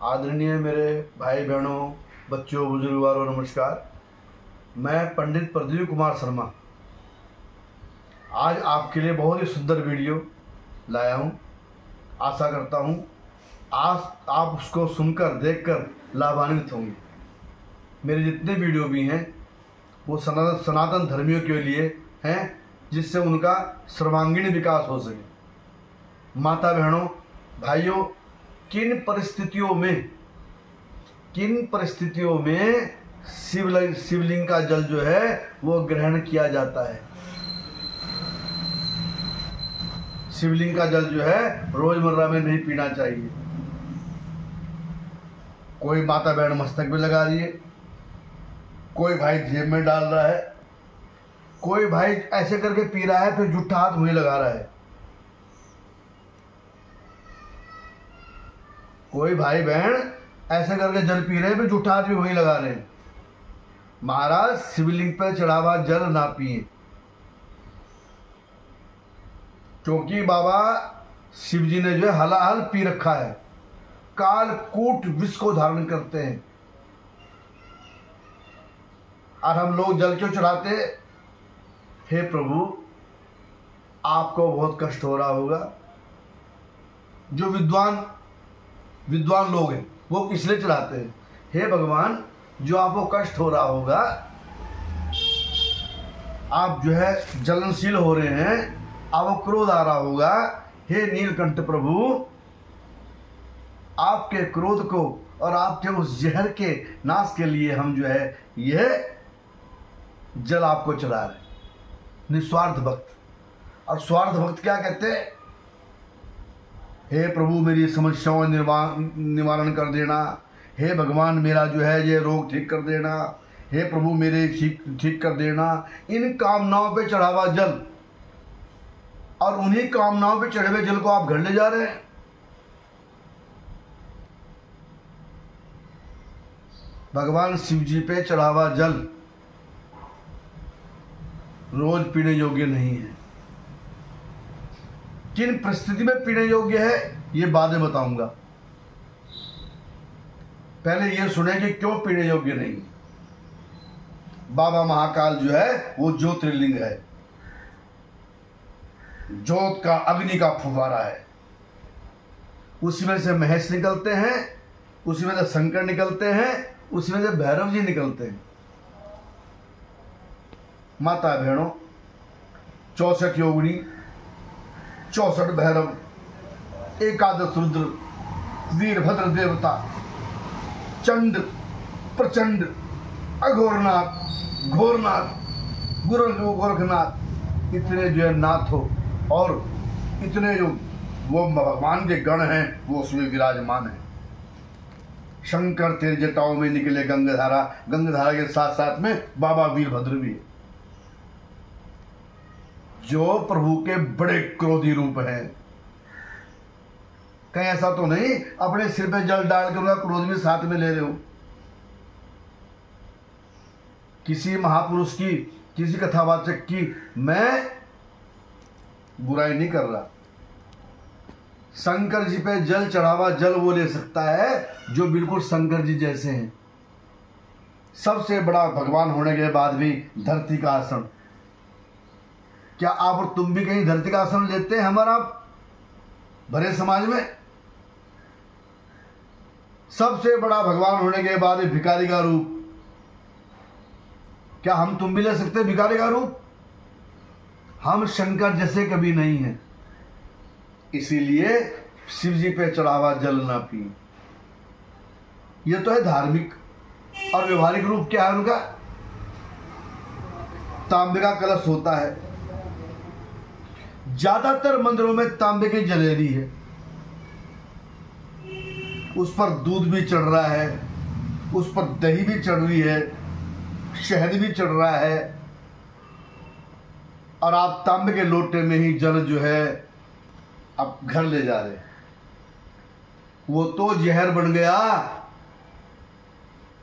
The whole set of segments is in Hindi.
आदरणीय मेरे भाई बहनों, बच्चों, बुजुर्गवारों, नमस्कार। मैं पंडित प्रदीप कुमार शर्मा आज आपके लिए बहुत ही सुंदर वीडियो लाया हूं। आशा करता हूं आज आप उसको सुनकर देखकर लाभान्वित होंगे। मेरे जितने वीडियो भी हैं वो सनातन धर्मियों के लिए हैं, जिससे उनका सर्वांगीण विकास हो सके। माता बहनों, भाइयों, किन परिस्थितियों में शिवलिंग का जल जो है वो ग्रहण किया जाता है। शिवलिंग का जल जो है रोजमर्रा में नहीं पीना चाहिए। कोई माता बहन मस्तक में लगा दिए, कोई भाई जेब में डाल रहा है, कोई भाई ऐसे करके पी रहा है, फिर जूठा हाथ मुंह लगा रहा है। कोई भाई बहन ऐसे करके जल पी रहे हैं, फिर जूठा हाथ भी वहीं लगा रहे हैं। महाराज, शिवलिंग पर चढ़ा हुआ जल ना पिए, क्योंकि बाबा शिव जी ने जो है हलाहल पी रखा है। कालकूट विष को धारण करते हैं। और हम लोग जल क्यों चढ़ाते? हे प्रभु, आपको बहुत कष्ट हो रहा होगा। जो विद्वान लोग हैं वो इसलिए चढ़ाते हैं। हे भगवान, जो आपको कष्ट हो रहा होगा, आप जो है जलनशील हो रहे हैं, आपको क्रोध आ रहा होगा, हे नीलकंठ प्रभु, आपके क्रोध को और आपके उस जहर के नाश के लिए हम जो है यह जल आपको चढ़ा रहे हैं। निस्वार्थ भक्त। और स्वार्थ भक्त क्या कहते हैं? हे प्रभु, मेरी समस्याओं निवारण कर देना। हे भगवान, मेरा जो है ये रोग ठीक कर देना। हे प्रभु, मेरे ठीक कर देना। इन कामनाओं पे चढ़ा हुआ जल, और उन्हीं कामनाओं पे चढ़े हुए जल को आप घर ले जा रहे हैं। भगवान शिव जी पे चढ़ा हुआ जल रोज पीने योग्य नहीं है। किन परिस्थिति में पीने योग्य है ये बाद में बताऊंगा। पहले ये सुने कि क्यों पीने योग्य नहीं। बाबा महाकाल जो है वो ज्योतिर्लिंग है, ज्योत का, अग्नि का फुव्वारा है। उसी में से महेश निकलते हैं, उसी में से शंकर निकलते हैं, उसी में से भैरव जी निकलते हैं। माता बहनों, 64 योगिनी, 64 भैरव, 11 रुद्र, वीरभद्र देवता, चंड, प्रचंड, अघोरनाथ, घोरनाथ, गोरखनाथ, इतने जो है नाथ हो, और इतने जो वो भगवान के गण हैं वो उसमें विराजमान है। शंकर तेरे जटाओं में निकले गंगाधारा, गंगाधारा के साथ साथ में बाबा वीरभद्र भी है, जो प्रभु के बड़े क्रोधी रूप हैं। कहीं ऐसा तो नहीं अपने सिर पे जल डाल के उनका क्रोध भी साथ में ले रहे हो? किसी महापुरुष की, किसी कथावाचक की मैं बुराई नहीं कर रहा। शंकर जी पे जल चढ़ावा जल वो ले सकता है जो बिल्कुल शंकर जी जैसे हैं। सबसे बड़ा भगवान होने के बाद भी धरती का आसन। क्या आप और तुम भी कहीं धरती का आसन लेते हैं हमारा भरे समाज में? सबसे बड़ा भगवान होने के बाद भिखारी का रूप, क्या हम तुम भी ले सकते हैं भिखारी का रूप? हम शंकर जैसे कभी नहीं हैं। इसीलिए शिव जी पे चढ़ावा जल ना पिए। यह तो है धार्मिक। और व्यवहारिक रूप क्या है उनका? तांबे का कलश होता है। ज्यादातर मंदिरों में तांबे की जलेरी है, उस पर दूध भी चढ़ रहा है, उस पर दही भी चढ़ रही है, शहद भी चढ़ रहा है, और आप तांबे के लोटे में ही जल जो है आप घर ले जा रहे हैं। वो तो जहर बन गया।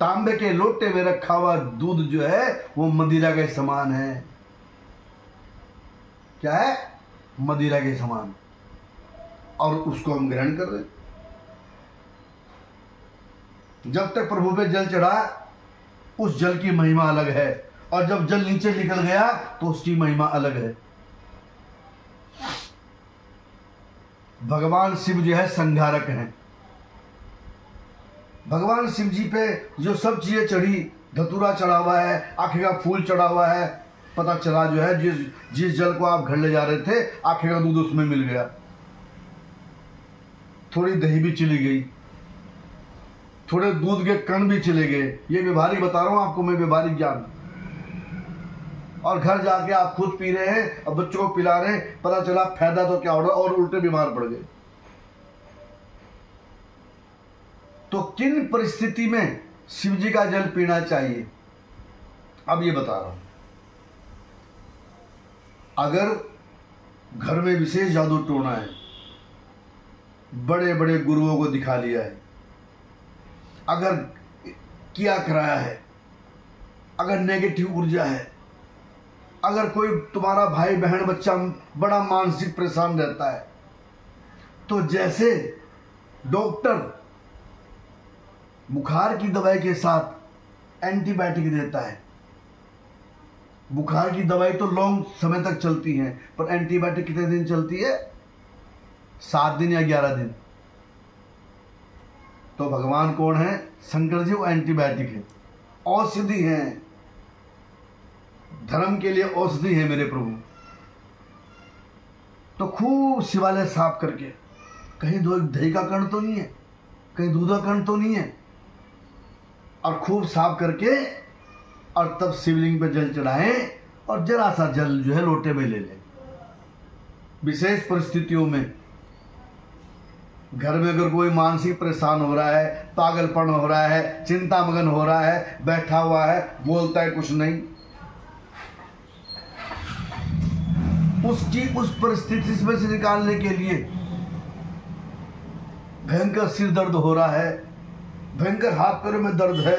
तांबे के लोटे में रखा हुआ दूध जो है वो मदिरा के समान है। क्या है? मदिरा के समान। और उसको हम ग्रहण कर रहे हैं। जब तक प्रभु पे जल चढ़ा उस जल की महिमा अलग है, और जब जल नीचे निकल गया तो उसकी महिमा अलग है। भगवान शिव जो है संहारक हैं। भगवान शिव जी पे जो सब चीजें चढ़ी, धतूरा चढ़ा हुआ है, आखे का फूल चढ़ा हुआ है, पता चला जो है जिस जल को आप घर ले जा रहे थे आखे का दूध उसमें मिल गया, थोड़ी दही भी चली गई, थोड़े दूध के कण भी चले गए। ये व्यवहारिक बता रहा हूं आपको मैं, व्यवहारिक ज्ञान। और घर जाके आप खुद पी रहे हैं और बच्चों को पिला रहे हैं, पता चला फायदा तो क्या हो रहा और उल्टे बीमार पड़ गए। तो किन परिस्थिति में शिव जी का जल पीना चाहिए, अब ये बता रहा हूं। अगर घर में विशेष जादू टोना है, बड़े बड़े गुरुओं को दिखा लिया है, अगर किया कराया है, अगर नेगेटिव ऊर्जा है, अगर कोई तुम्हारा भाई बहन बच्चा बड़ा मानसिक परेशान रहता है, तो जैसे डॉक्टर बुखार की दवाई के साथ एंटीबायोटिक देता है, बुखार की दवाई तो लॉन्ग समय तक चलती है, पर एंटीबायोटिक कितने दिन चलती है? 7 दिन या 11 दिन। तो भगवान कौन है? शंकर जी वो एंटीबायोटिक है, औषधि है, धर्म के लिए औषधि है मेरे प्रभु। तो खूब शिवालय साफ करके, कहीं दही का कण तो नहीं है, कहीं दूध का कण तो नहीं है, और खूब साफ करके और तब शिवलिंग पे जल चढ़ाएं और जरा सा जल जो है लोटे में ले लें। विशेष परिस्थितियों में घर में अगर कोई मानसिक परेशान हो रहा है, पागलपन हो रहा है, चिंता मगन हो रहा है, बैठा हुआ है, बोलता है कुछ नहीं, उसकी उस परिस्थिति में से निकालने के लिए भयंकर सिर दर्द हो रहा है, भयंकर हाथ पैरों में दर्द है,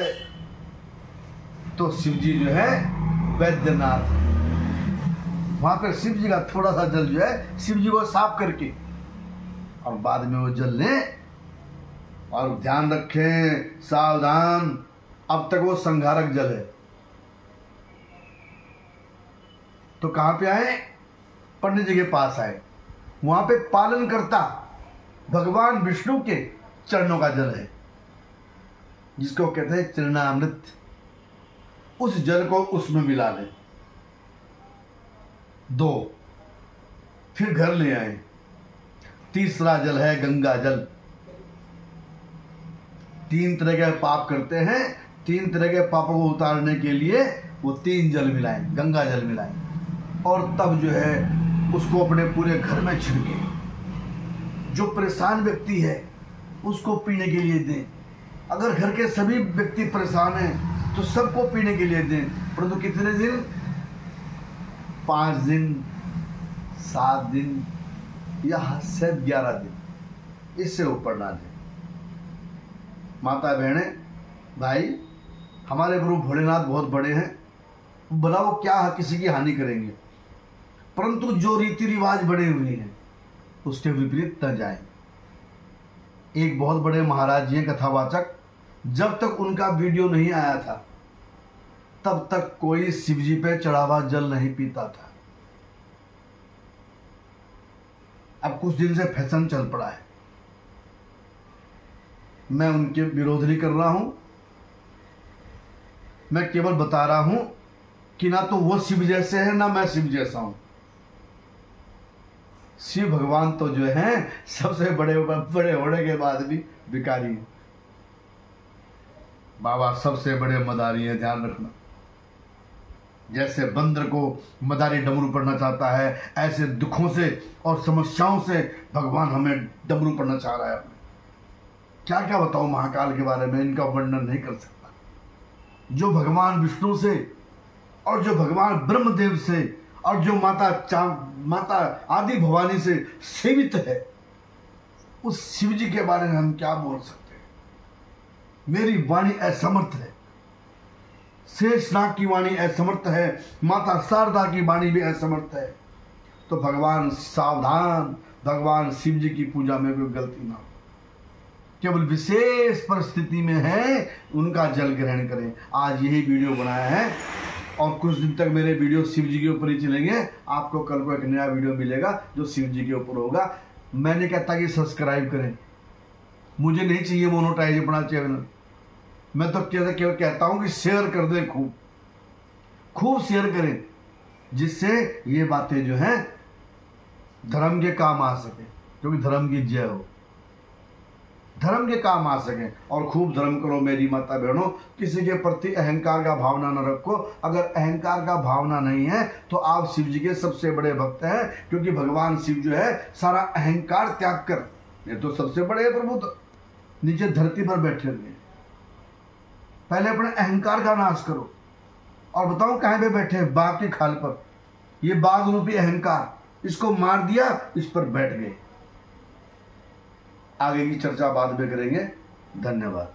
तो शिव जी जो है वैद्यनाथ, वहां पर शिव जी का थोड़ा सा जल जो है शिव जी को साफ करके और बाद में वो जल लें। और ध्यान रखें, सावधान, अब तक वो संहारक जल है। तो कहां पे आए? पंडित जी के पास आए, वहां पे पालन करता भगवान विष्णु के चरणों का जल है, जिसको कहते हैं चरणामृत। उस जल को उसमें मिला लें। 2 फिर घर ले आए। तीसरा जल है गंगा जल। 3 तरह के पाप करते हैं, 3 तरह के पापों को उतारने के लिए वो 3 जल मिलाएं, गंगा जल मिलाएं, और तब जो है उसको अपने पूरे घर में छिड़के। जो परेशान व्यक्ति है उसको पीने के लिए दें। अगर घर के सभी व्यक्ति परेशान हैं तो सबको पीने के लिए दें, परंतु कितने दिन? 5 दिन, 7 दिन या से 11 दिन, इससे ऊपर ना दें। माता बहने भाई, हमारे प्रभु भोलेनाथ बहुत बड़े हैं, भला वो क्या किसी की हानि करेंगे, परंतु जो रीति रिवाज बने हुए हैं उसके विपरीत न जाए। एक बहुत बड़े महाराज जी कथावाचक, जब तक उनका वीडियो नहीं आया था तब तक कोई शिव जी पे चढ़ावा जल नहीं पीता था। अब कुछ दिन से फैशन चल पड़ा है। मैं उनके विरोध नहीं कर रहा हूं, मैं केवल बता रहा हूं कि ना तो वो शिव जैसे है ना मैं शिव जैसा हूं। शिव भगवान तो जो है सबसे बड़े होने के बाद भी भिखारी है। बाबा सबसे बड़े मदारी है, ध्यान रखना। जैसे बंदर को मदारी डमरू पढ़ना चाहता है, ऐसे दुखों से और समस्याओं से भगवान हमें डमरू पढ़ना चाह रहा है। क्या क्या बताऊं महाकाल के बारे में, इनका वर्णन नहीं कर सकता। जो भगवान विष्णु से और जो भगवान ब्रह्मदेव से और जो माता आदि भवानी से सेवित है, उस शिव जी के बारे में हम क्या बोल सकते हैं। मेरी वाणी असमर्थ है, शेषनाग की वाणी असमर्थ है, माता शारदा की वाणी भी असमर्थ है। तो भगवान सावधान, भगवान शिव जी की पूजा में कोई गलती ना हो। केवल विशेष परिस्थिति में है उनका जल ग्रहण करें। आज यही वीडियो बनाया है और कुछ दिन तक मेरे वीडियो शिव जी के ऊपर ही चलेंगे। आपको कल को एक नया वीडियो मिलेगा जो शिव जी के ऊपर होगा। मैं नहीं कहता कि सब्सक्राइब करें, मुझे नहीं चाहिए मोनेटाइज अपना चैनल। मैं तो केवल कहता हूं कि शेयर कर दें, खूब खूब शेयर करें, जिससे ये बातें जो हैं धर्म के काम आ सके, क्योंकि धर्म की जय हो, धर्म के काम आ सके। और खूब धर्म करो मेरी माता बहनों, किसी के प्रति अहंकार का भावना न रखो। अगर अहंकार का भावना नहीं है तो आप शिव जी के सबसे बड़े भक्त हैं, क्योंकि भगवान शिव जो है सारा अहंकार त्याग कर, ये तो सबसे बड़े प्रभु तो नीचे धरती पर बैठे हुए हैं। पहले अपने अहंकार का नाश करो। और बताओ कहां पे बैठे हैं? बाघ की खाल पर। ये बाघ रूपी अहंकार, इसको मार दिया, इस पर बैठ गए। आगे की चर्चा बाद में करेंगे। धन्यवाद।